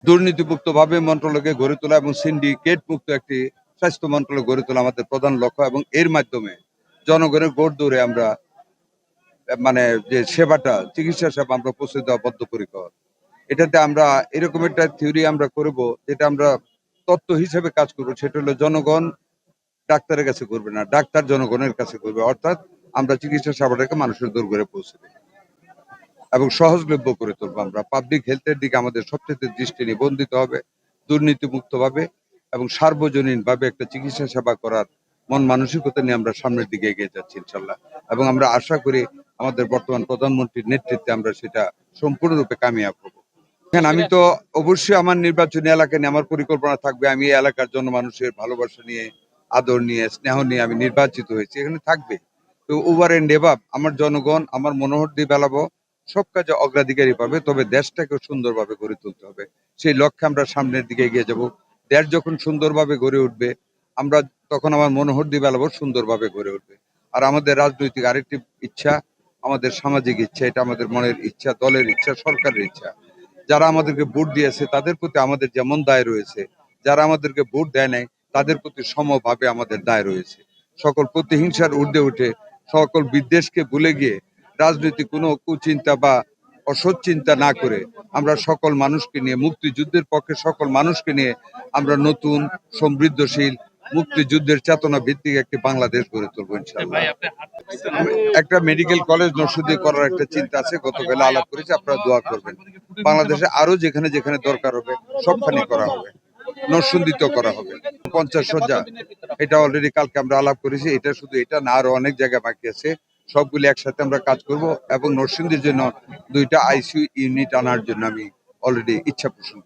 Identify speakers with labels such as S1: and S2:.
S1: দুর্নীতিমুক্ত ভাবে মন্ত্রণালয়কে গড়ে তোলা এবং সিন্ডিকেট মুক্ত একটি স্বাস্থ্য মন্ত্রণালয় গড়ে তোলা আমাদের প্রধান লক্ষ্য, এবং এর মাধ্যমে জনগণের গোড় দৌড়ে আমরা মানে যে সেবাটা, চিকিৎসা সেবা আমরা পৌঁছে দেওয়া বদ্ধপরিকর। এটাতে আমরা এরকম একটা থিওরি আমরা করব, যেটা আমরা তত্ত্ব হিসেবে কাজ করবো। সেটা হলো জনগণ ডাক্তারের কাছে করবে না, ডাক্তার জনগণের কাছে করবে। অর্থাৎ আমরা চিকিৎসা সেবাটাকে মানুষের দোরগোড়ায় পৌঁছে দেব এবং সহজলভ্য করে তুলবো। আমরা পাবলিক হেলথের দিকে আমাদের সবচেয়ে দৃষ্টি নিবন্ধিত হবে, দুর্নীতিমুক্ত ভাবে এবং সার্বজনীন ভাবে একটা চিকিৎসা সেবা করার মন মানসিকতা নিয়ে আমরা সামনের দিকে এগিয়ে যাচ্ছি ইনশাল্লাহ। এবং আমরা আশা করি আমাদের বর্তমান প্রধানমন্ত্রীর নেতৃত্বে আমরা সেটা সম্পূর্ণরূপে কামিয়াব হব। আমি তো অবশ্যই আমার নির্বাচনী এলাকা নিয়ে আমার পরিকল্পনা থাকবে। আমি এই এলাকার জনমানুষের ভালোবাসা নিয়ে, আদর নিয়ে, স্নেহ নিয়ে আমি নির্বাচিত হয়েছি, এখানে থাকবে। তো ওভার এন্ড এভাব আমার জনগণ আমার মনোহর দিয়ে বেলাবো, সব কাজে অগ্রাধিকারই পাবে। তবে দেশটাকে সুন্দরভাবে গড়ে তুলতে হবে, সেই লক্ষ্যে আমরা সামনের দিকে এগিয়ে যাব। দেশ যখন সুন্দরভাবে গড়ে উঠবে, আমরা তখন আমার মনোহর দিয়ে বেলাবো সুন্দরভাবে গড়ে উঠবে। আর আমাদের রাজনৈতিক আরেকটি ইচ্ছা, আমাদের সামাজিক ইচ্ছা, এটা আমাদের মনের ইচ্ছা, দলের ইচ্ছা, সরকারের ইচ্ছা। যারা আমাদেরকে ভোট দিয়েছে তাদের প্রতি আমাদের যেমন দায় রয়েছে, যারা আমাদেরকে ভোট দেয় নাই তাদের প্রতি সমভাবে আমাদের দায় রয়েছে। সকল প্রতিহিংসার ঊর্ধ্বে উঠে, সকল বিদ্বেষকে ভুলে গিয়ে, রাজনীতি কোনো কুচিন্তা বা অসৎ চিন্তা না করে আমরা সকল মানুষকে নিয়ে, মুক্তিযুদ্ধের পক্ষে সকল মানুষকে নিয়ে আমরা নতুন সমৃদ্ধশীল মুক্তিযুদ্ধের চেতনা ভিত্তিক একটি বাংলাদেশ গড়ে তুলবো ইনশাআল্লাহ। একটা মেডিকেল কলেজ নরসিংদী করার একটা চিন্তা আছে, গতকাল আলাপ করেছি, আপনারা দোয়া করবেন। বাংলাদেশে আরো যেখানে যেখানে দরকার হবে সবখানে করা হবে, নরসিংদীতেও করা হবে। 50 শয্যা, এটা অলরেডি কালকে আমরা আলাপ করেছি। এটা শুধু এটা না, আরো অনেক জায়গায় বাকি আছে। সবগুলি একসাথে আমরা কাজ করব এবং নরসিংদীর জন্য 2টা আইসিইউ ইউনিট আনার জন্য আমি অলরেডি ইচ্ছা পোষণ